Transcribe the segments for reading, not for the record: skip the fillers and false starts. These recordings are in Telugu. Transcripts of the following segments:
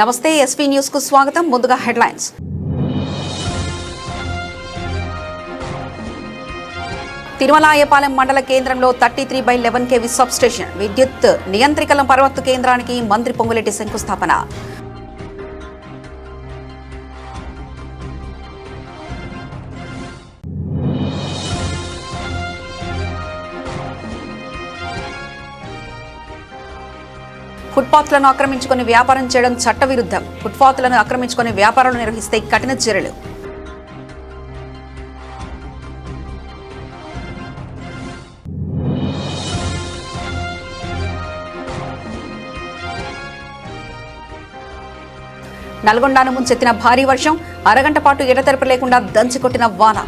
నమస్తే ఎస్వీ న్యూస్ కు స్వాగతం. ముందుగా హెడ్లైన్స్. తిరుమలాయపాలెం మండల కేంద్రంలో 33/11 kV సబ్ స్టేషన్ విద్యుత్ నియంత్రికల మరమ్మతు కేంద్రానికి మంత్రి పొంగులేటి శంకుస్థాపన. ఫుట్పాత్లను ఆక్రమించుకుని వ్యాపారం చేయడం చట్టవిరుద్ధం. ఫుట్పాత్లను ఆక్రమించుకుని వ్యాపారాలు నిర్వహిస్తే కఠిన చర్యలు. నల్గొండను ముంచెత్తిన భారీ వర్షం, అరగంట పాటు ఎడతెరపి లేకుండా దంచికొట్టిన వాన.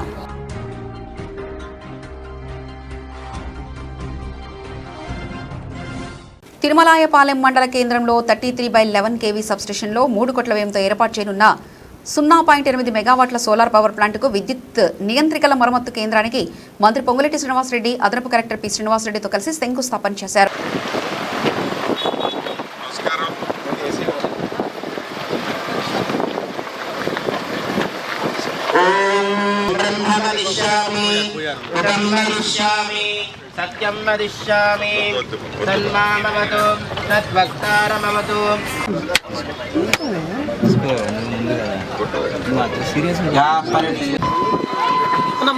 తిరుమలాయపాలెం మండల కేంద్రంలో 33/11 kV సబ్స్టేషన్లో 3 కోట్ల వ్యయంతో ఏర్పాటు చేయనున్న 0.8 మెగావాట్ల సోలార్ పవర్ ప్లాంట్కు విద్యుత్ నియంత్రికల మరమ్మతు కేంద్రానికి మంత్రి పొంగులేటి శ్రీనివాసరెడ్డి, అదనపు కలెక్టర్ పి శ్రీనివాసరెడ్డితో కలిసి శంకుస్థాపన చేశారు. సత్యం వదిష్యామి తన్మామవతు తద్వక్తారమవతు.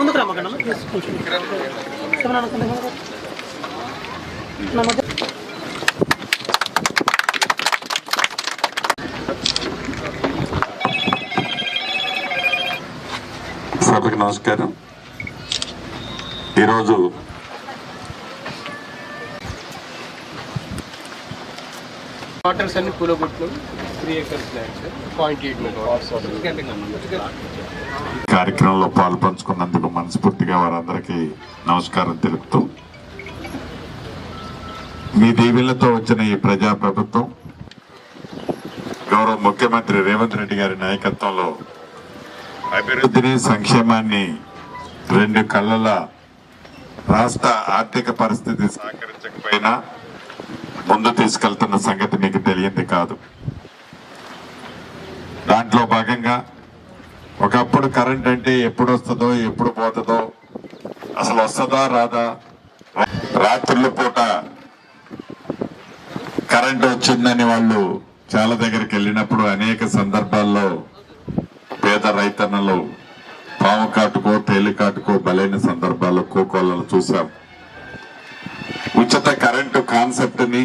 ముందుకు రమ్మకండి. సభకు నమస్కారం. ఈరోజు వాటర్స్ అన్ని కూలగొట్లు 3 acres ల్యాండ్స్ 0.8 మెగావాట్స్ కార్యక్రమంలో పాల్పంచుకున్నందుకు మనస్ఫూర్తిగా వారందరికీ నమస్కారం తెలుపుతూ, మీ దీవెనలతో వచ్చిన ఈ ప్రజాప్రభుత్వం గౌరవ ముఖ్యమంత్రి రేవంత్ రెడ్డి గారి నాయకత్వంలో అభివృద్ధిని, సంక్షేమాన్ని రెండు కళ్ళల రాష్ట్ర ఆర్థిక పరిస్థితి సహకరించకపోయినా ముందు తీసుకెళ్తున్న సంగతి మీకు తెలియంది కాదు. దాంట్లో భాగంగా ఒకప్పుడు కరెంట్ అంటే ఎప్పుడు వస్తుందో ఎప్పుడు పోతుందో, అసలు వస్తుందా రాదా, రాత్రుల పూట కరెంట్ వచ్చిందని వాళ్ళు చాలా దగ్గరికి వెళ్ళినప్పుడు అనేక సందర్భాల్లో పేద రైతన్నలు పాము కాటుకో తేలి కాటుకో బలైన సందర్భాల్లో కోకోళ్ళను చూసాం. ఉచిత కరెంటు కాన్సెప్ట్ ని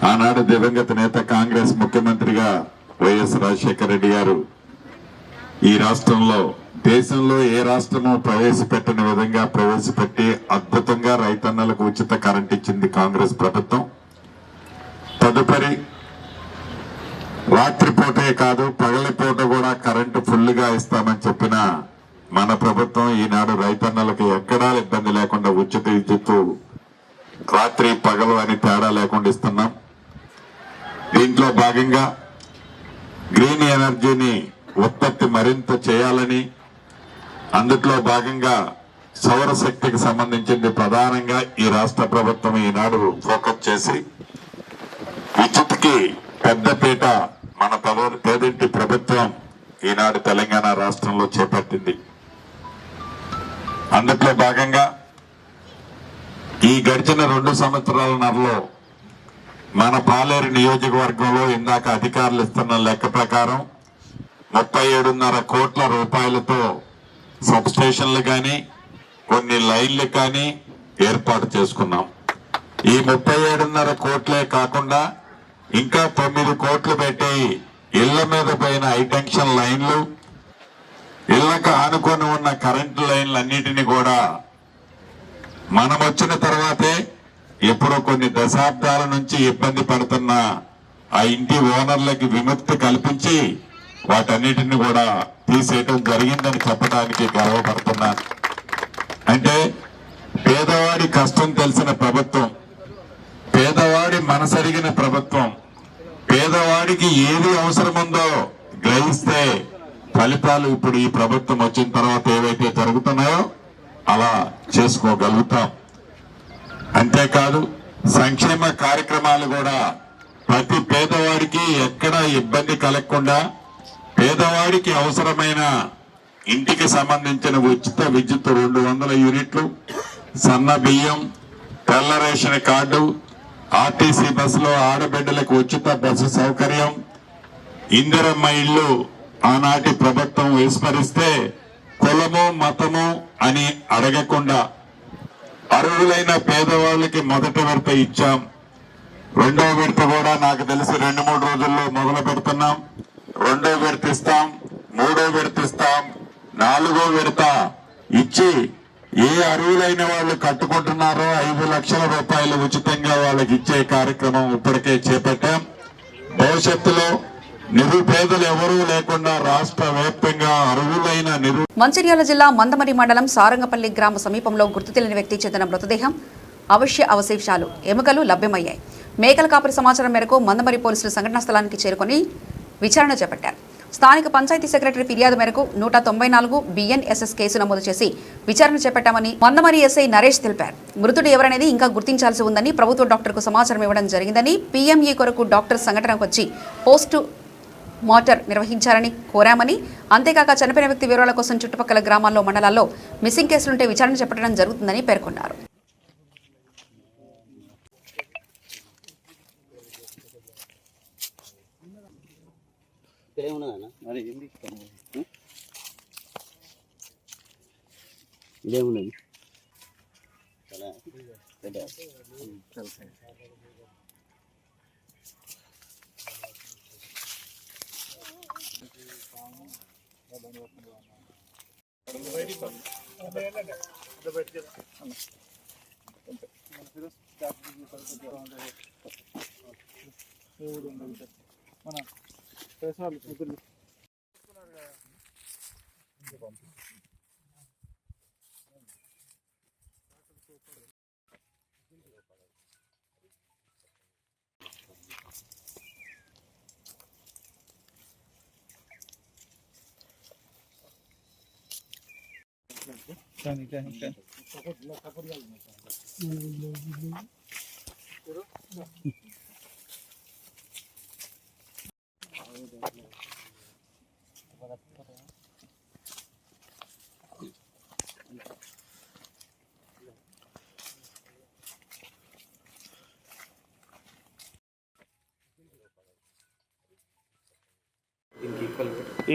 ఆనాడు దివంగత నేత కాంగ్రెస్ ముఖ్యమంత్రిగా వైఎస్ రాజశేఖర రెడ్డి గారు ఈ రాష్ట్రంలో, దేశంలో ఏ రాష్ట్రమో ప్రవేశపెట్టిన విధంగా ప్రవేశపెట్టి అద్భుతంగా రైతన్నలకు ఉచిత కరెంట్ ఇచ్చింది కాంగ్రెస్ ప్రభుత్వం. తదుపరి రాత్రిపూటే కాదు పగలిపూట కూడా కరెంటు ఫుల్ గా ఇస్తామని చెప్పిన మన ప్రభుత్వం ఈనాడు రైతన్నలకు ఎక్కడా ఇబ్బంది లేకుండా ఉచిత విద్యుత్తు రాత్రి పగలు అని తేడా లేకుండా ఇస్తున్నాం. దీంట్లో భాగంగా గ్రీన్ ఎనర్జీని ఉత్పత్తి మరింత చేయాలని, అందుట్లో భాగంగా సౌరశక్తికి సంబంధించింది ప్రధానంగా ఈ రాష్ట్ర ప్రభుత్వం ఈనాడు ఫోకస్ చేసి విద్యుత్కి పెద్దపీట మన పేదింటి ప్రభుత్వం ఈనాడు తెలంగాణ రాష్ట్రంలో చేపట్టింది. అందుట్లో భాగంగా ఈ గడిచిన 2 సంవత్సరాలన్నరలో మన పాలేరు నియోజకవర్గంలో ఇందాక అధికారులు ఇస్తున్న లెక్క ప్రకారం 37.5 కోట్ల రూపాయలతో సబ్ స్టేషన్లు కానీ కొన్ని లైన్లు కానీ ఏర్పాటు చేసుకున్నాం. ఈ 37.5 కోట్లే కాకుండా ఇంకా 9 కోట్లు పెట్టి ఇళ్ల మీద పోయిన హైటెన్షన్ లైన్లు, ఇళ్లకు ఆనుకొని ఉన్న కరెంటు లైన్లన్నిటినీ కూడా మనం వచ్చిన తర్వాతే ఎప్పుడో కొన్ని దశాబ్దాల నుంచి ఇబ్బంది పడుతున్న ఆ ఇంటి ఓనర్లకి విముక్తి కల్పించి వాటన్నిటిని కూడా తీసేయటం జరిగిందని చెప్పడానికి గర్వపడుతున్నాను. అంటే పేదవాడి కష్టం తెలిసిన ప్రభుత్వం, పేదవాడి మనసరిగిన ప్రభుత్వం, పేదవాడికి ఏది అవసరముందో గ్రహిస్తే ఫలితాలు ఇప్పుడు ఈ ప్రభుత్వం వచ్చిన తర్వాత ఏవైతే జరుగుతున్నాయో అలా చేసుకోగలుగుతాం. అంతేకాదు సంక్షేమ కార్యక్రమాలు కూడా ప్రతి పేదవాడికి ఎక్కడా ఇబ్బంది కలగకుండా పేదవాడికి అవసరమైన ఇంటికి సంబంధించిన ఉచిత విద్యుత్ 200 యూనిట్లు, సన్న బియ్యం, తెల్ల రేషన్ కార్డు, ఆర్టీసీ బస్సులో ఆడబిడ్డలకు ఉచిత బస్సు సౌకర్యం, ఇందిరమ్మ ఇల్లు ఆనాటి ప్రభుత్వం విస్మరిస్తే కులము మతము అని అడగకుండా అర్హులైన పేదవాళ్ళకి మొదటి విడత ఇచ్చాం. రెండో విడత కూడా నాకు తెలిసి 2-3 రోజుల్లో మొదలు పెడుతున్నాం. రెండో విడత ఇస్తాం, మూడో విడత ఇస్తాం, 4వ విడత ఇచ్చి ఏ అర్హులైన వాళ్ళు కట్టుకుంటున్నారో 5 లక్షల రూపాయలు ఉచితంగా వాళ్ళకి ఇచ్చే కార్యక్రమం ఇప్పటికే చేపట్టాం. భవిష్యత్తులో నిరుపేదలు ఎవరూ లేకుండా రాష్ట్ర వ్యాప్తంగా అర్హులైన మంచిర్యాల జిల్లా మందమరి మండలం సారంగపల్లి గ్రామ సమీపంలో గుర్తు తెలియని వ్యక్తి చెందిన మృతదేహం, అവശ്య అవశేషాలు, ఎముకలు లభ్యమయ్యాయి. మేకల కాపరి సమాచారం మేరకు మందమరి పోలీసులు సంఘటనా స్థలానికి చేరుకొని విచారణ చేపట్టారు. స్థానిక పంచాయతీ సెక్రటరీ ఫిర్యాదు మేరకు 194 BNSS కేసు నమోదు చేసి విచారణ చేపట్టామని మందమరి ఎస్ఐ నరేష్ తెలిపారు. మృతుడు ఎవరనేది ఇంకా గుర్తించాల్సి ఉందని, ప్రభుత్వ డాక్టర్కు సమాచారం ఇవ్వడం జరిగిందని, PME కొరకు డాక్టర్ సంఘటనకు వచ్చి పోస్టు మార్టర్ నిర్వహించాలని కోరామని, అంతేకాక చనిపోయిన వ్యక్తి వివరాల కోసం చుట్టుపక్కల గ్రామాల్లో మండలాల్లో మిస్సింగ్ కేసులుంటే విచారణ చేపట్టడం జరుగుతుందని పేర్కొన్నారు.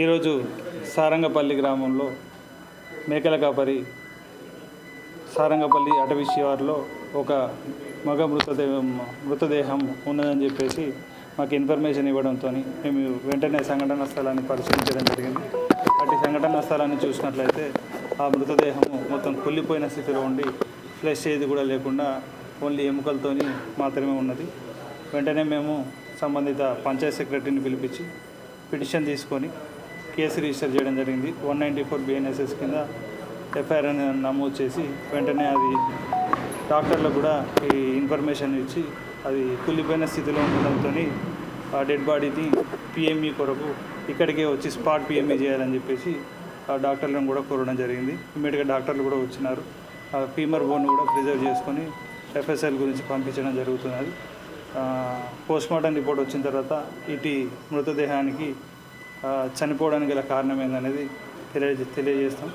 ఈరోజు సారంగపల్లి గ్రామంలో మేకల కాపరి సారంగపల్లి అటవీ శివారులో ఒక మగ మృతదేహం ఉన్నదని చెప్పేసి మాకు ఇన్ఫర్మేషన్ ఇవ్వడంతో మేము వెంటనే సంఘటన స్థలాన్ని పరిశీలించడం జరిగింది. అటు సంఘటన స్థలాన్ని చూసినట్లయితే ఆ మృతదేహము మొత్తం కుళ్ళిపోయిన స్థితిలో ఉండి ఫ్లెష్ ఏది కూడా లేకుండా ఓన్లీ ఎముకలతో మాత్రమే ఉన్నది. వెంటనే మేము సంబంధిత పంచాయత్ సెక్రటరీని పిలిపించి పిటిషన్ తీసుకొని కేసు రిజిస్టర్ చేయడం జరిగింది. 194 BNSS కింద FIR నమోదు చేసి వెంటనే అది డాక్టర్లకు కూడా ఈ ఇన్ఫర్మేషన్ ఇచ్చి అది కుళ్ళిపోయిన స్థితిలో ఉండడంతో ఆ డెడ్ బాడీని PME కొరకు ఇక్కడికే వచ్చి స్పాట్ PME చేయాలని చెప్పేసి ఆ డాక్టర్లను కూడా కోరడం జరిగింది. ఇమ్మీడియట్గా డాక్టర్లు కూడా వచ్చినారు. ఆ ఫీమర్ బోన్ కూడా ప్రిజర్వ్ చేసుకొని FSL గురించి పంపించడం జరుగుతున్నది. పోస్ట్మార్టం రిపోర్ట్ వచ్చిన తర్వాత ఇటు మృతదేహానికి చనిపోవడానికి గల కారణం ఏందనేది తెలియజేస్తాం.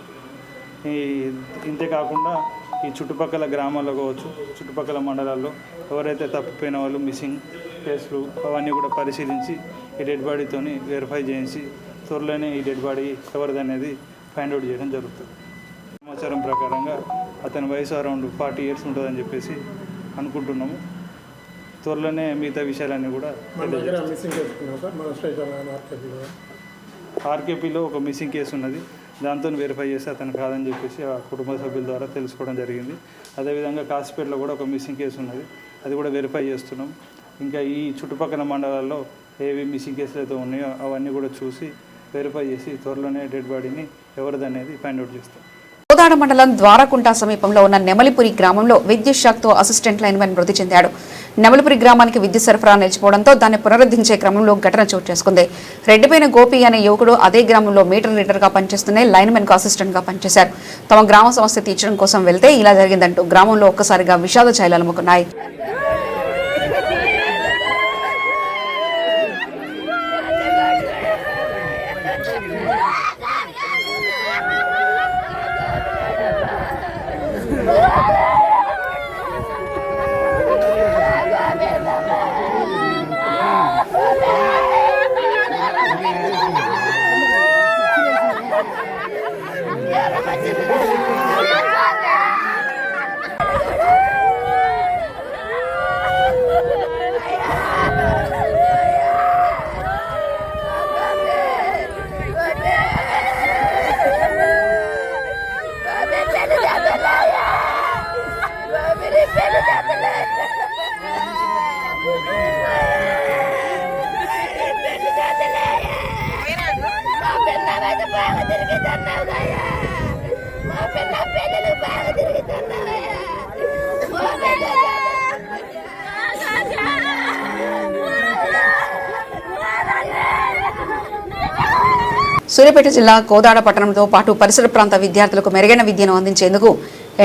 ఇంతేకాకుండా ఈ చుట్టుపక్కల గ్రామాల్లో కావచ్చు, చుట్టుపక్కల మండలాల్లో ఎవరైతే తప్పిపోయిన వాళ్ళు మిస్సింగ్ కేసులు అవన్నీ కూడా పరిశీలించి ఈ డెడ్ బాడీతో వెరిఫై చేయించి త్వరలోనే ఈ డెడ్ బాడీ ఎవరిదనేది ఫైండ్ అవుట్ చేయడం జరుగుతుంది. సమాచారం ప్రకారంగా అతని వయసు అరౌండ్ 40 years ఉంటుందని చెప్పేసి అనుకుంటున్నాము. త్వరలోనే మిగతా విషయాలన్నీ కూడా ఆర్కేపీలో ఒక మిస్సింగ్ కేసు ఉన్నది. దాంతో వెరిఫై చేసి అతను కాదని చెప్పేసి ఆ కుటుంబ సభ్యుల ద్వారా తెలుసుకోవడం జరిగింది. అదేవిధంగా కాసిపేటలో కూడా ఒక మిస్సింగ్ కేసు ఉన్నది, అది కూడా వెరిఫై చేస్తున్నాం. ఇంకా ఈ చుట్టుపక్కల మండలాల్లో ఏవి మిస్సింగ్ కేసులు అయితే ఉన్నాయో అవన్నీ కూడా చూసి వెరిఫై చేసి త్వరలోనే డెడ్ బాడీని ఎవరిదనేది ఫైండ్ అవుట్ చేస్తాం. కోదాడ మండలం ద్వారకుంట సమీపంలో ఉన్న నెమలిపురి గ్రామంలో విద్యుత్ షాక్తో అసిస్టెంట్ లైన్మెన్ మృతి చెందాడు. నెమలిపురి గ్రామానికి విద్యుత్ సరఫరా నిలిచిపోవడంతో దాన్ని పునరుద్ధరించే క్రమంలో ఘటన చోటు చేసుకుంది. రెడ్డిపైన గోపి అనే యువకుడు అదే గ్రామంలో మీటర్ రీడర్గా పనిచేస్తూనే లైన్మెన్కు అసిస్టెంట్గా పనిచేశారు. తమ గ్రామ సమస్య తీర్చడం కోసం వెళ్తే ఇలా జరిగిందంటూ గ్రామంలో ఒక్కసారిగా విషాద ఛాయలు అలుముకున్నాయి. సూర్యాపేట జిల్లా కోదాడ పట్టణంతో పాటు పరిసర ప్రాంత విద్యార్థులకు మెరుగైన విద్యను అందించేందుకు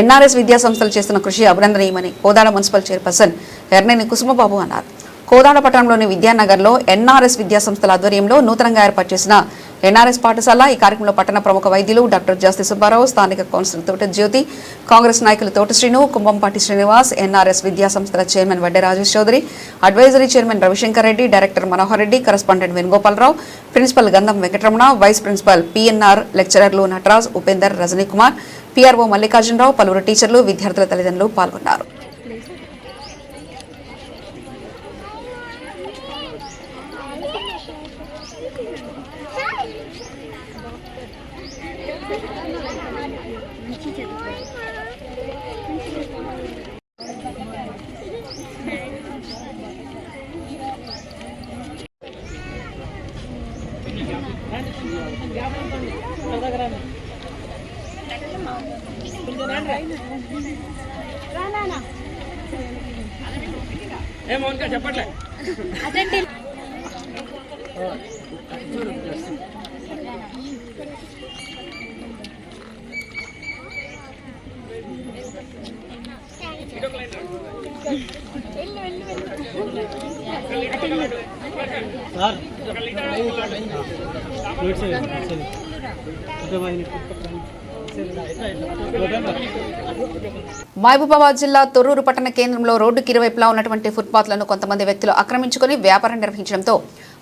ఎన్ఆర్ఎస్ విద్యా సంస్థలు చేస్తున్న కృషి అభినందనీయమని కోదాడ మున్సిపల్ చైర్పర్సన్ ఎర్నేని కుసుమబాబు అన్నారు. కోదాడ పట్టణంలోని విద్యానగర్లో ఎన్ఆర్ఎస్ విద్యా సంస్థల ఆధ్వర్యంలో నూతనంగా ఏర్పాటు చేసిన ఎన్ఆర్ఎస్ పాఠశాల. ఈ కార్యక్రమంలో పట్టణ ప్రముఖ వైద్యులు డాక్టర్ జాస్తి సుబ్బారావు, స్థానిక కౌన్సిలర్ తోట జ్యోతి, కాంగ్రెస్ నాయకులు తోట శ్రీను, కుంభంపాటి శ్రీనివాస్, ఎన్ఆర్ఎస్ విద్యా సంస్థల chairman Vadde Rajesh Chowdary, advisory chairman Ravishankar Reddy, director Manohar Reddy, correspondent Venugopalarao, principal Gandham Venkataramana, vice principal PNR, లెక్చరర్లు నటరాజ్, ఉపేందర్, రజనీ కుమార్, పిఆర్ఓ మల్లికార్జునరావు, పలువురు టీచర్లు, విద్యార్థుల తల్లిదండ్రులు పాల్గొన్నారు. చెప్పట్లే మహబూబాబాద్ జిల్లా తొర్రూరు పట్టణ కేంద్రంలో రోడ్డుకి ఇరువైపులా ఉన్నటువంటి ఫుట్పాత్లను కొంతమంది వ్యక్తులు ఆక్రమించుకుని వ్యాపారం నిర్వహించడంతో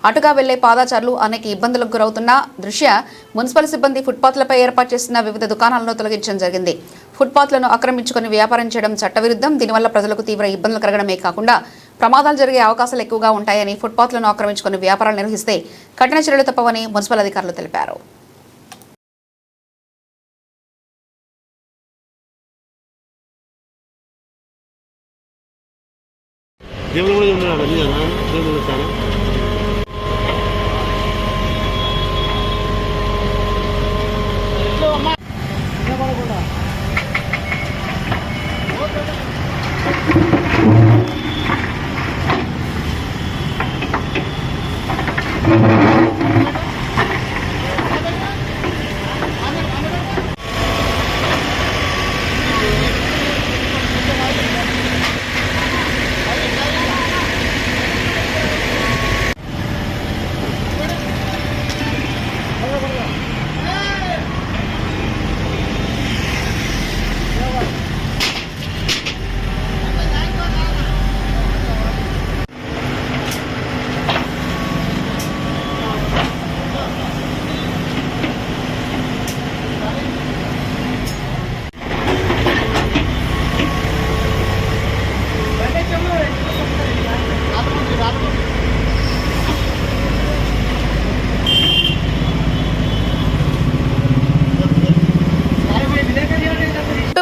అటుగా వెళ్లే పాదాచారులు అనేక ఇబ్బందులకు గురవుతున్న దృష్ట్యా మున్సిపల్ సిబ్బంది ఫుట్పాత్లపై ఏర్పాటు చేసిన వివిధ దుకాణాలను తొలగించడం జరిగింది. ఫుట్పాత్లను ఆక్రమించుకుని వ్యాపారం చేయడం చట్టవిరుద్ధం. దీనివల్ల ప్రజలకు తీవ్ర ఇబ్బందులు కలగడమే కాకుండా ప్రమాదాలు జరిగే అవకాశాలు ఎక్కువగా ఉంటాయని, ఫుట్పాత్లను ఆక్రమించుకుని వ్యాపారాలు నిర్వహిస్తే కఠిన చర్యలు తప్పవని మున్సిపల్ అధికారులు తెలిపారు.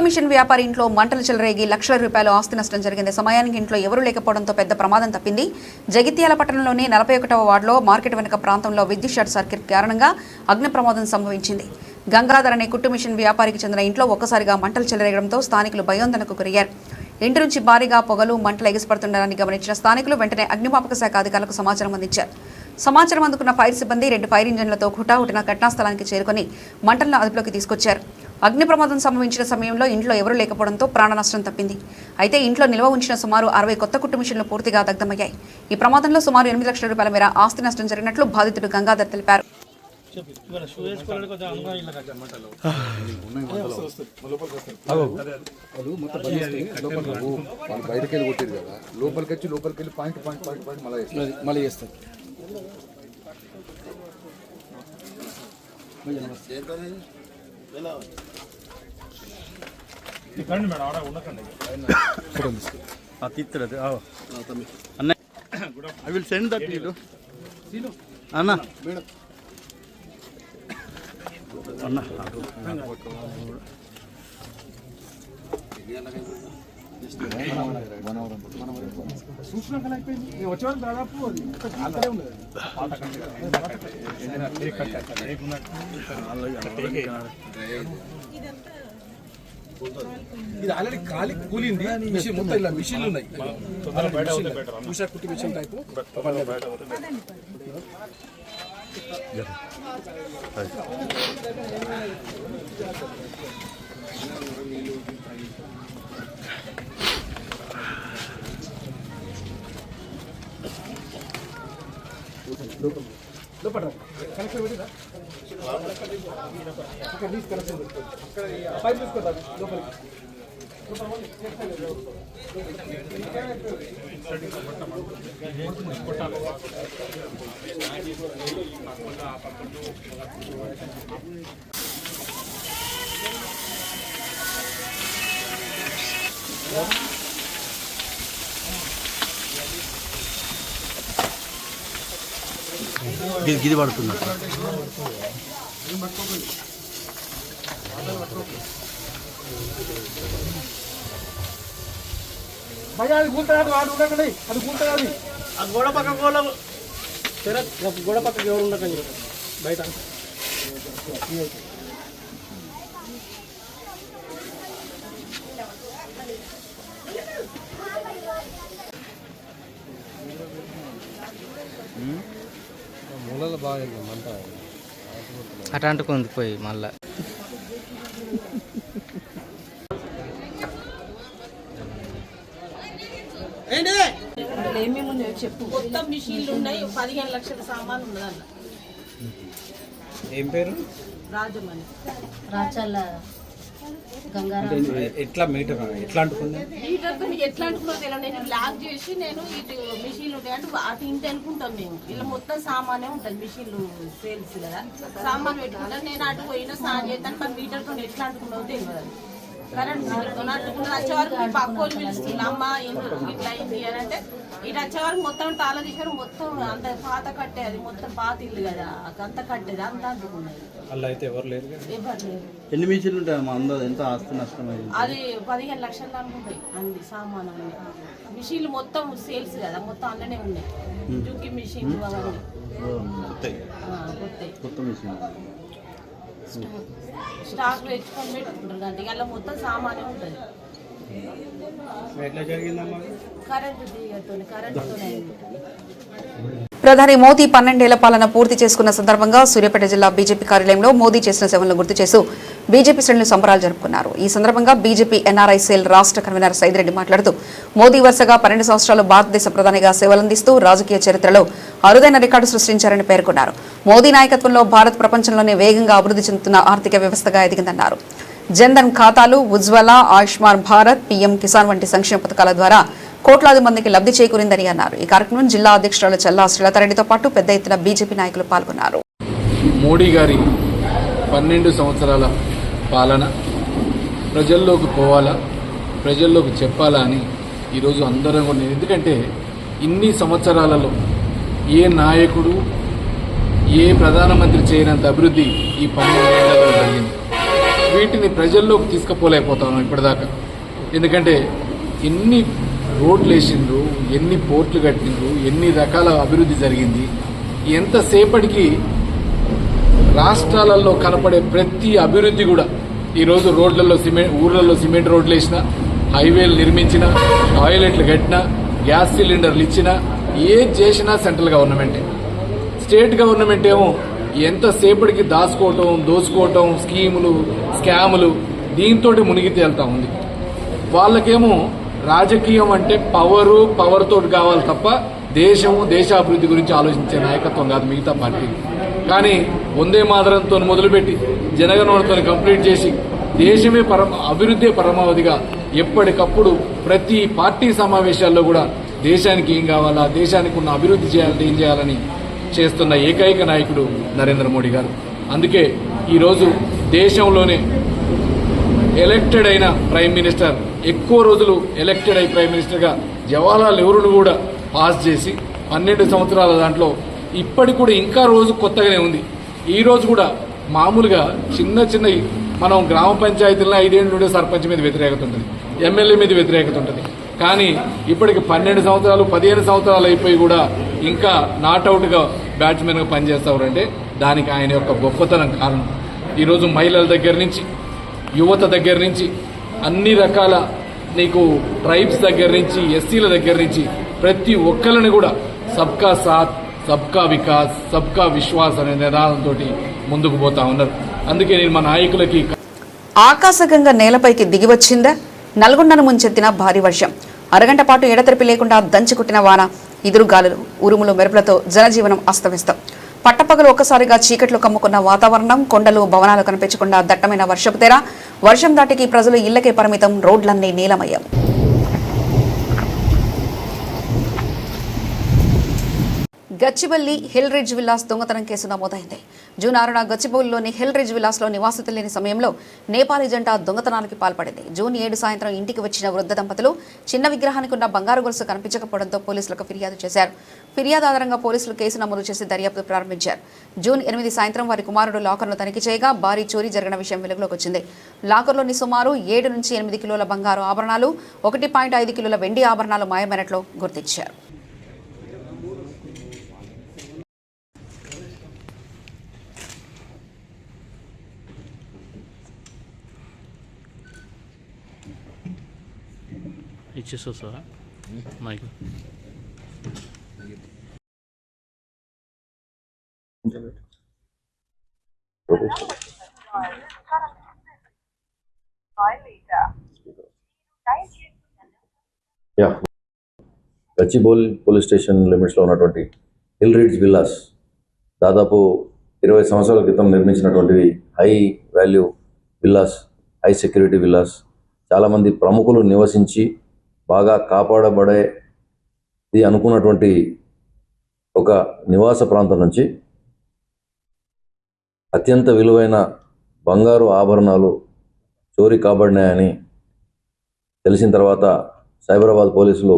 మిషన్ వ్యాపారి ఇంట్లో మంటలు చెలరేగి లక్షల రూపాయలు ఆస్తి నష్టం జరిగింది. సమయానికి ఇంట్లో ఎవరూ లేకపోవడంతో పెద్ద ప్రమాదం తప్పింది. జగిత్యాల పట్టణంలోని 41వ వార్డులో మార్కెట్ వెనుక ప్రాంతంలో విద్యుత్ షార్ట్ సర్క్యూట్ కారణంగా అగ్ని ప్రమాదం సంభవించింది. గంగాధర్ అనే కుట్టు మిషన్ వ్యాపారికి చెందిన ఇంట్లో ఒక్కసారిగా మంటలు చెలరేగడంతో స్థానికులు భయోందనకు గురయ్యారు. ఇంటి నుంచి భారీగా పొగలు మంటలు ఎగిసిపడుతుండడాన్ని గమనించిన స్థానికులు వెంటనే అగ్నిమాపక శాఖ అధికారులకు సమాచారం అందించారు. సమాచారం అందుకున్న ఫైర్ సిబ్బంది 2 ఫైర్ ఇంజన్లతో హుటాహుటిన ఘటనా స్థలానికి చేరుకుని మంటలను అదుపులోకి తీసుకొచ్చారు. అగ్ని ప్రమాదం సంభవించిన సమయంలో ఇంట్లో ఎవరూ లేకపోవడంతో ప్రాణ నష్టం తప్పింది. అయితే ఇంట్లో నిల్వ ఉంచిన సుమారు 60 కొత్త కుట్టు మిషన్లు పూర్తిగా దగ్ధమయ్యాయి. ఈ ప్రమాదంలో సుమారు 8 లక్షల రూపాయల మేర ఆస్తి నష్టం జరిగినట్లు బాధితుడు గంగాధర్ తెలిపారు. వాళ్ళు బయటకు వెళ్ళి కొట్టారు కదా, లోపలికి వచ్చి పాయింట్ మళ్ళీ చేస్తారు. I will send that to you. Anna. Anna. ఇది ఆల్రెడీ ఖాళీ కూలింది, మిషన్ మొత్తం ఇలా మిషన్లు ఉన్నాయి, ఉషా కుట్టి మిషన్ టైపు. లోపల కనెక్షన్ పెట్టిరా, కనెక్షన్ పైప్ తీసుకోదా లోపలికి. గిది పడుతున్నా భయ అది కూలుతుంది, వాడు ఉండకండి, అది కూలుతుంది. ఆ గోడ పక్క గోడ పక్కకి ఎవరు ఉండకండి బయట. మూలలు బాగా మంట అటు అంటుకుంది పోయి మళ్ళా. ఏమేమి చెప్పు. మొత్తం మిషన్లు ఉన్నాయి, 15 లక్షల సామాన్ ఉన్నదన్న. ఏం పేరు? రాజమని రాచల్ల ఎట్లా మీటర్ ఎట్లా అంటుకుంది? మీటర్తో ఎట్లా అంటుకున్నా తెలియదు. నేను లాక్ చేసి నేను ఇటు మిషన్లు ఉంటాయి అంటే అటు ఇంటి అనుకుంటాం మేము. ఇలా మొత్తం సామానే ఉంటుంది, మిషన్లు సేల్స్ కదా, సామాన్ పెట్టుకుంటాను. నేను అటు పోయినా స్నానం చేస్తాను, మరి మీటర్తో ఎట్లా అంటుకున్నావు తెలియదు. కరెంట్ మీటర్తో అంటుకున్నది. వచ్చే వరకు పక్క వాళ్ళు పిలుస్తుంది, అమ్మ ఎందుకు ఇట్లా అయింది అని అంటే ఇటు వచ్చే వరకు మొత్తం తాళ తీసారు. మొత్తం అంత పాత కట్టే, అది మొత్తం పాత ఇల్లు కదా, అంత కట్టేది అంత అంటుకున్నది. అలా అయితే ఎవరు లేరు, ఎవరు లేరు. ఎన్ని మిషన్లు ఉంటాయి మా అందరూ? ఎంత ఆస్తి నష్టం అయింది? అది 15 లక్షల దాకా ఉంటాయి అన్ని సామాను అన్ని. మిషన్లు మొత్తం సేల్స్ కదా, మొత్తం అందులోనే ఉన్నాయి. జుగ్గి మిషన్లు అవన్నీ కొత్త మిషన్ స్టాక్ తెచ్చుకొని పెట్టుకుంటారు అంటే అలా మొత్తం సామానే ఉంటుంది. ఎట్లా జరిగిందమ్మా? కరెంటు తీయతోనే, కరెంటుతోనే అయింది. ప్రధాని మోదీ 12 ఏళ్ల పాలన పూర్తి చేసుకున్న సందర్భంగా సూర్యాపేట జిల్లా బీజేపీ కార్యాలయంలో మోదీ చేసిన సేవలను గుర్తు చేస్తూ బీజేపీ శ్రేణులు సంబరాలు జరుపుకున్నారు. ఈ సందర్భంగా బీజేపీ ఎన్ఆర్ఐ సెల్ రాష్ట్ర కన్వీనర్ సైదిరెడ్డి మాట్లాడుతూ మోదీ వరుసగా 12 సంవత్సరాలు భారతదేశ ప్రధానిగా సేవలందిస్తూ రాజకీయ చరిత్రలో అరుదైన రికార్డు సృష్టించారని పేర్కొన్నారు. మోదీ నాయకత్వంలో భారత్ ప్రపంచంలోనే వేగంగా అభివృద్ధి చెందుతున్న ఆర్థిక వ్యవస్థగా ఎదిగిందన్నారు. జన్ధన్ ఖాతాలు, ఉజ్వల, ఆయుష్మాన్ భారత్, పీఎం కిసాన్ వంటి సంక్షేమ పథకాల ద్వారా కోట్లాది మందికి లబ్ధి చేకూరిందని అన్నారు. ఈ కార్యక్రమం జిల్లా అధ్యక్షురాలు చల్లా శ్రీలతారెడ్డితో పాటు పెద్ద ఎత్తున బీజేపీ నాయకులు పాల్గొన్నారు. మోడీ గారి 12 సంవత్సరాల పాలన ప్రజల్లోకి పోవాలా, ప్రజల్లోకి చెప్పాలా అని ఈరోజు అందరం కూడా, ఎందుకంటే ఇన్ని సంవత్సరాలలో ఏ నాయకుడు, ఏ ప్రధానమంత్రి చేయనంత అభివృద్ధి ఈ 12 ఏళ్లలో జరిగింది. వీటిని ప్రజల్లోకి తీసుకుపోలేకపోతాను ఇప్పటిదాకా. ఎందుకంటే ఎన్ని రోడ్లు వేసిండ్రు, ఎన్ని పోర్ట్లు కట్టిండ్రు, ఎన్ని రకాల అభివృద్ధి జరిగింది. ఎంతసేపటికి రాష్ట్రాలలో కనపడే ప్రతి అభివృద్ధి కూడా ఈరోజు రోడ్లలో ఊర్లలో సిమెంట్ రోడ్లు వేసిన, హైవేలు నిర్మించిన, టాయిలెట్లు కట్టినా, గ్యాస్ సిలిండర్లు ఇచ్చినా, ఏది చేసినా సెంట్రల్ గవర్నమెంటే. స్టేట్ గవర్నమెంట్ ఏమో ఎంతసేపటికి దాచుకోవటం, దోచుకోవటం, స్కీములు, స్కాములు, దీంతో మునిగి తేలుతా ఉంది. వాళ్ళకేమో రాజకీయం అంటే పవర్ తోటి కావాలి తప్ప దేశము, దేశాభివృద్ధి గురించి ఆలోచించే నాయకత్వం కాదు మిగతా పార్టీ. కానీ వందే మాతరంతో మొదలుపెట్టి జనగణమనతో కంప్లీట్ చేసి దేశమే అభివృద్ధి పరమావధిగా ఎప్పటికప్పుడు ప్రతి పార్టీ సమావేశాల్లో కూడా దేశానికి ఏం కావాలా, దేశానికి ఉన్న అభివృద్ధి చేయాలంటే ఏం చేయాలని చేస్తున్న ఏకైక నాయకుడు నరేంద్ర మోడీ గారు. అందుకే ఈరోజు దేశంలోనే ఎలక్టెడ్ అయిన ప్రైమ్ మినిస్టర్, ఎక్కువ రోజులు ఎలక్టెడ్ అయి ప్రైమ్ మినిస్టర్గా జవహర్లాల్ నెహ్రూను కూడా పాస్ చేసి 12 సంవత్సరాల దాంట్లో ఇప్పటికి కూడా ఇంకా రోజు కొత్తగానే ఉంది. ఈ రోజు కూడా మామూలుగా చిన్న మనం గ్రామ పంచాయతీల్లో 5 ఏళ్ళు ఉండే సర్పంచ్ మీద వ్యతిరేకత ఉంటుంది, ఎమ్మెల్యే మీద వ్యతిరేకత ఉంటుంది. కానీ ఇప్పటికి 12 సంవత్సరాలు 15 సంవత్సరాలు అయిపోయి కూడా ఇంకా నాట్అవుట్గా బ్యాట్స్మెన్గా పనిచేస్తారంటే దానికి ఆయన యొక్క గొప్పతనం కారణం. ఈరోజు మహిళల దగ్గర నుంచి, యువత దగ్గర నుంచి, అన్ని రకాల నీకు ట్రైబ్స్ దగ్గర నుంచి, ఎస్సీల దగ్గర నుంచి ప్రతి ఒక్కరిని కూడా సబ్కా సాత్, సబ్కా వికాస్, సబ్కా విశ్వాస్ అనే నినాదంతో ముందుకు పోతా ఉన్నారు. అందుకే నేను మా నాయకులకి ఆకాశగంగా నేలపైకి దిగివచ్చిందా? నల్గొండను ముంచెత్తిన భారీ వర్షం, అరగంట పాటు ఎడతెరిపి లేకుండా దంచుకుట్టిన వాన, ఎదురుగాలులు, ఉరుములు, మెరుపులతో జనజీవనం అస్తవ్యస్తం. పట్టపగలు ఒక్కసారిగా చీకట్లు కమ్ముకున్న వాతావరణం, కొండలు, భవనాలు కనిపించకుండా దట్టమైన వర్షపు తెర. వర్షం దాటికి ప్రజలు ఇళ్లకే పరిమితం, రోడ్లన్నీ నీలమయ్యాం. గచ్చిబౌలి హిల్ రిడ్జ్ విల్లాస్ దొంగతనం కేసు నమోదైంది. జూన్ 6న గచ్చిబౌలిలోని హిల్ రిడ్జ్ విల్లాస్లో నివాసితులు లేని సమయంలో నేపాలీ జంట దొంగతనానికి పాల్పడింది. జూన్ 7 సాయంత్రం ఇంటికి వచ్చిన వృద్ధ దంపతులు చిన్న విగ్రహానికి ఉన్న బంగారు గొలుసు కనిపించకపోవడంతో పోలీసులకు ఫిర్యాదు చేశారు. ఫిర్యాదు ఆధారంగా పోలీసులు కేసు నమోదు చేసి దర్యాప్తు ప్రారంభించారు. జూన్ 8 సాయంత్రం వారి కుమారుడు లాకర్ను తనిఖీ చేయగా భారీ చోరీ జరిగిన విషయం వెలుగులోకి వచ్చింది. లాకర్లోని సుమారు 7 నుంచి 8 కిలోల బంగారు ఆభరణాలు, 1.5 కిలోల వెండి ఆభరణాలు మాయమైనట్లు గుర్తించారు. ఇచ్చేస్తా మైక్ గచ్చిబౌలి పోలీస్ స్టేషన్ లిమిట్స్లో ఉన్నటువంటి హిల్ రిడ్జ్ విల్లాస్ దాదాపు 20 సంవత్సరాల క్రితం నిర్మించినటువంటివి. High value villas, high security villas. చాలామంది ప్రముఖులు నివసించి బాగా కాపాడబడేది అనుకున్నటువంటి ఒక నివాస ప్రాంతం నుంచి అత్యంత విలువైన బంగారు ఆభరణాలు చోరీ కాబడినాయని తెలిసిన తర్వాత సైబరాబాద్ పోలీసులు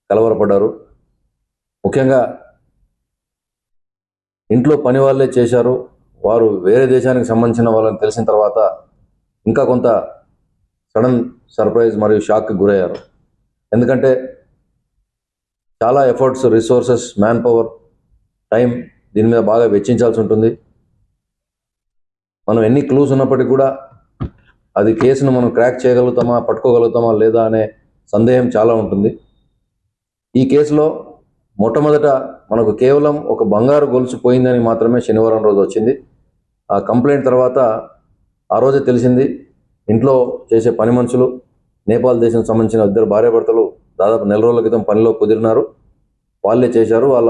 కలవరపడ్డారు. ముఖ్యంగా ఇంట్లో పని వాళ్ళే చేశారు, వారు వేరే దేశానికి సంబంధించిన వాళ్ళని తెలిసిన తర్వాత ఇంకా కొంత సడన్ సర్ప్రైజ్ మరియు షాక్కి గురయ్యారు. ఎందుకంటే చాలా efforts, resources, man power, time దీని మీద బాగా వెచ్చించాల్సి ఉంటుంది. మనం ఎన్ని క్లూస్ ఉన్నప్పటికీ కూడా అది కేసును మనం క్రాక్ చేయగలుగుతామా, పట్టుకోగలుగుతామా లేదా అనే సందేహం చాలా ఉంటుంది. ఈ కేసులో మొట్టమొదట మనకు కేవలం ఒక బంగారు గొలుసు పోయిందని మాత్రమే శనివారం రోజు వచ్చింది. ఆ కంప్లైంట్ తర్వాత ఆ రోజే తెలిసింది ఇంట్లో చేసే పని మనుషులు, నేపాల్ దేశం సంబంధించిన 2 భార్యాభర్తలు దాదాపు 4 రోజుల క్రితం పనిలో కుదిరినారు, వాళ్ళే చేశారు. వాళ్ళ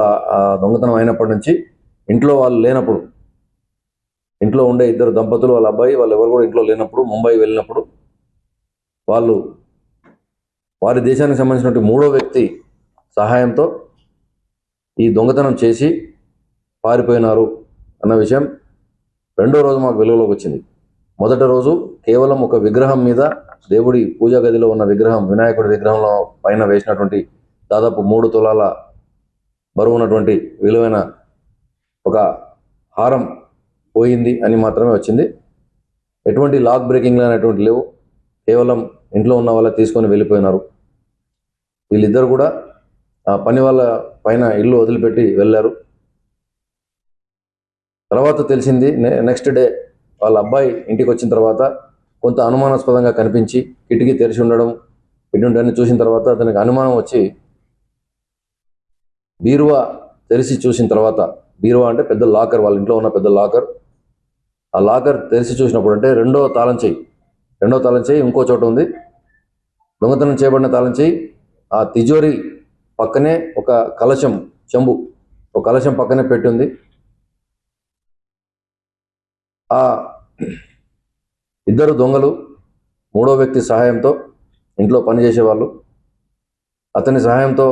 దొంగతనం అయినప్పటి నుంచి ఇంట్లో వాళ్ళు లేనప్పుడు, ఇంట్లో ఉండే 2 దంపతులు, వాళ్ళ అబ్బాయి, వాళ్ళు ఎవరు కూడా ఇంట్లో లేనప్పుడు ముంబై వెళ్ళినప్పుడు వాళ్ళు వారి దేశానికి సంబంధించినటువంటి 3వ వ్యక్తి సహాయంతో ఈ దొంగతనం చేసి పారిపోయినారు అన్న విషయం 2వ రోజు మాకు వెలుగులోకి వచ్చింది. మొదటి రోజు కేవలం ఒక విగ్రహం మీద, దేవుడి పూజా గదిలో ఉన్న విగ్రహం, వినాయకుడి విగ్రహంలో పైన వేసినటువంటి దాదాపు 3 తులాల బరువు ఉన్నటువంటి విలువైన ఒక హారం పోయింది అని మాత్రమే వచ్చింది. ఎటువంటి లాక్ బ్రేకింగ్లు అనేటువంటి లేవు, కేవలం ఇంట్లో ఉన్న వాళ్ళ తీసుకొని వెళ్ళిపోయినారు. వీళ్ళిద్దరు కూడా ఆ పని వాళ్ళ పైన ఇల్లు వదిలిపెట్టి వెళ్ళారు. తర్వాత తెలిసింది నెక్స్ట్ డే వాళ్ళ అబ్బాయి ఇంటికి వచ్చిన తర్వాత కొంత అనుమానాస్పదంగా కనిపించి కిటికీ తెరిచి ఉండడం, ఇటువంటివన్నీ చూసిన తర్వాత అతనికి అనుమానం వచ్చి బీరువా తెరిచి చూసిన తర్వాత, బీరువా అంటే పెద్ద లాకర్, వాళ్ళ ఇంట్లో ఉన్న పెద్ద లాకర్, ఆ లాకర్ తెరిచి చూసినప్పుడు అంటే రెండో తాళం చెయ్యి ఇంకో చోట ఉంది. దొంగతనం చేయబడిన తాళం చెయ్యి ఆ తిజోరీ పక్కనే ఒక కలశం, చెంబు, ఒక కలశం పక్కనే పెట్టి ఉంది. ఆ ఇద్దరు దొంగలు మూడో వ్యక్తి సహాయంతో ఇంట్లో పనిచేసేవాళ్ళు అతని సహాయంతో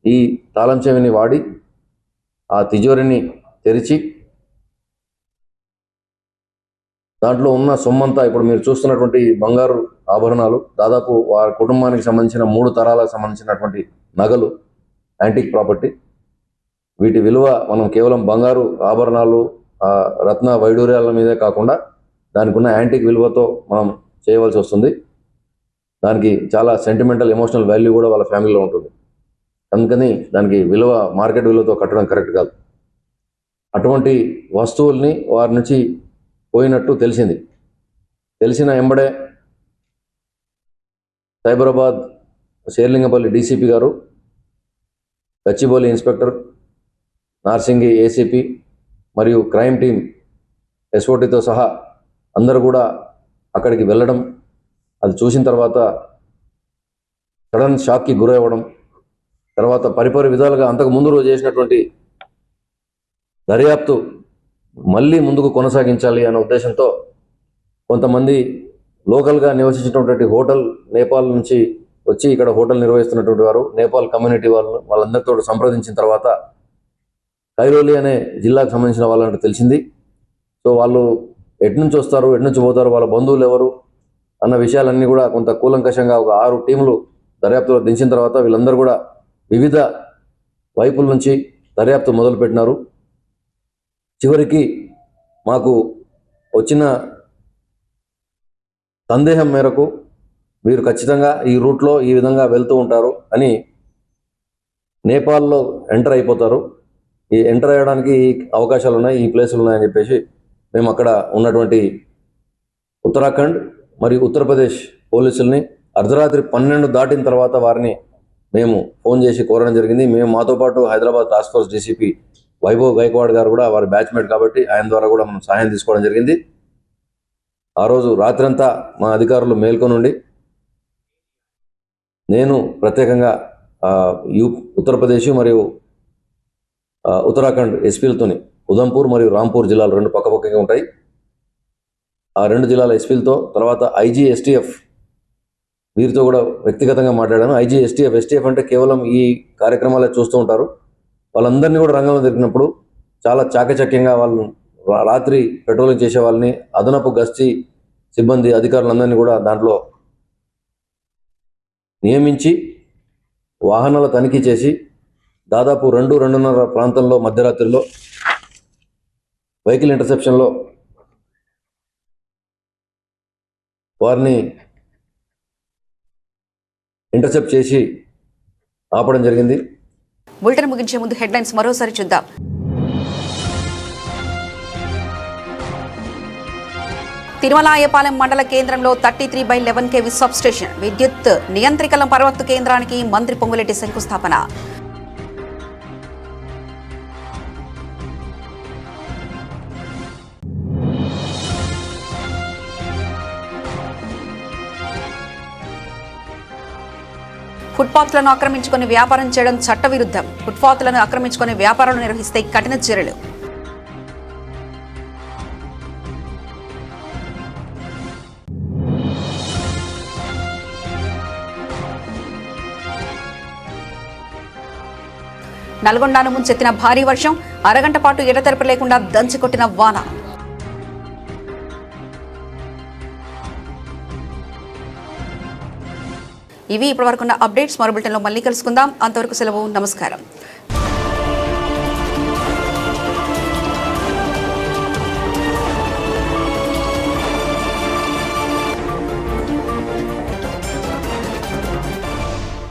ఈ తాళం చెవిని వాడి ఆ తిజోరిని తెరిచి దాంట్లో ఉన్న సొమ్మంతా ఇప్పుడు మీరు చూస్తున్నటువంటి బంగారు ఆభరణాలు దాదాపు వారి కుటుంబానికి సంబంధించిన 3 తరాలకు సంబంధించినటువంటి నగలు, యాంటిక్ ప్రాపర్టీ. వీటి విలువ మనం కేవలం బంగారు ఆభరణాలు, రత్న వైడూర్యాల మీదే కాకుండా దానికి ఉన్న యాంటిక్ విలువతో మనం చేయవలసి వస్తుంది. దానికి చాలా సెంటిమెంటల్, ఎమోషనల్ వాల్యూ కూడా వాళ్ళ ఫ్యామిలీలో ఉంటుంది. అందుకని దానికి విలువ మార్కెట్ విలువతో కట్టడం కరెక్ట్ కాదు. అటువంటి వస్తువుల్ని వారి నుంచి పోయినట్టు తెలిసిన ఎంబడే సైబరాబాద్ శేర్లింగపల్లి డీసీపీ గారు, గచ్చిబౌలి ఇన్స్పెక్టర్, నార్సింగి ఏసీపీ మరియు క్రైమ్ టీం ఎస్ఓటీతో సహా అందరూ కూడా అక్కడికి వెళ్ళడం, అది చూసిన తర్వాత సడన్ షాక్కి గురవ్వడం, తర్వాత పరిపరి విధాలుగా అంతకు ముందు రోజు చేసినటువంటి దర్యాప్తు మళ్ళీ ముందుకు కొనసాగించాలి అనే ఉద్దేశంతో కొంతమంది లోకల్గా నివసించినటువంటి హోటల్ నేపాల్ నుంచి వచ్చి ఇక్కడ హోటల్ నిర్వహిస్తున్నటువంటి వారు, నేపాల్ కమ్యూనిటీ వాళ్ళందరితో సంప్రదించిన తర్వాత కైరోలి అనే జిల్లాకు సంబంధించిన వాళ్ళంటే తెలిసింది. సో వాళ్ళు ఎటు నుంచి వస్తారు, ఎటు నుంచి పోతారు, వాళ్ళ బంధువులు ఎవరు అన్న విషయాలన్నీ కూడా కొంత కూలంకషంగా ఒక 6 టీంలు దర్యాప్తులో దించిన తర్వాత వీళ్ళందరూ కూడా వివిధ వైపుల నుంచి దర్యాప్తు మొదలుపెట్టినారు. చివరికి మాకు వచ్చిన సందేహం మేరకు వీరు ఖచ్చితంగా ఈ రూట్లో ఈ విధంగా వెళ్తూ ఉంటారు అని నేపాల్లో ఎంటర్ అయిపోతారు. ఈ ఎంటర్ అయ్యడానికి అవకాశాలు ఉన్నాయి, ఈ ప్లేసులు ఉన్నాయని చెప్పేసి మేము అక్కడ ఉన్నటువంటి ఉత్తరాఖండ్ మరియు ఉత్తరప్రదేశ్ పోలీసుల్ని అర్ధరాత్రి 12 దాటిన తర్వాత వారిని మేము ఫోన్ చేసి కోరడం జరిగింది. మేము మాతో పాటు Hyderabad task force DCP Vaibhav Gaikwad గారు కూడా వారి బ్యాచ్మేట్ కాబట్టి ఆయన ద్వారా కూడా మనం సహాయం తీసుకోవడం జరిగింది. ఆ రోజు రాత్రంతా మా అధికారులు మేల్కొనుండి నేను ప్రత్యేకంగా ఉత్తరప్రదేశ్ మరియు ఉత్తరాఖండ్ ఎస్పీలతోని ఉదంపూర్ మరియు రాంపూర్ జిల్లాలు 2 పక్కపక్కగా ఉంటాయి. ఆ 2 జిల్లాల ఎస్పీలతో తర్వాత ఐజీ ఎస్టీఎఫ్ వీరితో కూడా వ్యక్తిగతంగా మాట్లాడాను. ఐజీ ఎస్టీఎఫ్ అంటే కేవలం ఈ కార్యక్రమాలే చూస్తూ ఉంటారు. వాళ్ళందరినీ కూడా రంగంలో దొరికినప్పుడు చాలా చాకచక్యంగా వాళ్ళు రాత్రి పెట్రోలింగ్ చేసే వాళ్ళని, అదనపు గస్తీ సిబ్బంది అధికారులందరినీ కూడా దాంట్లో నియమించి వాహనాల తనిఖీ చేసి దాదాపు 2-2:30 ప్రాంతంలో మధ్యరాత్రిలో వెహికల్ ఇంటర్సెప్షన్లో వారిని ఇంటర్సెప్ట్ చేసి ఆపడం జరిగింది. బులెటిన్ ముగించే ముందు హెడ్లైన్స్ మరోసారి చూద్దాం. తిరుమలాయపాలెం మండల కేంద్రంలో 33/11 kV సబ్స్టేషన్, విద్యుత్ నియంత్రికల మరమ్మత్తు కేంద్రానికి మంత్రి పొంగులేటి శంకుస్థాపన. ఫుట్పాత్లను ఆక్రమించుకుని వ్యాపారం చేయడం చట్టవిరుద్ధం. ఫుట్పాత్లను ఆక్రమించుకుని వ్యాపారాలు నిర్వహిస్తే కఠిన చర్యలు. నల్గొండను ముంచెత్తిన భారీ వర్షం, అరగంట పాటు ఎడతెరపి లేకుండా దంచికొట్టిన వాన. ఇవి ఇప్పటివరకున్న అప్డేట్స్. మరో బులెటిన్లో మళ్ళీ కలుసుకుందాం. అంతవరకు సెలవు. నమస్కారం.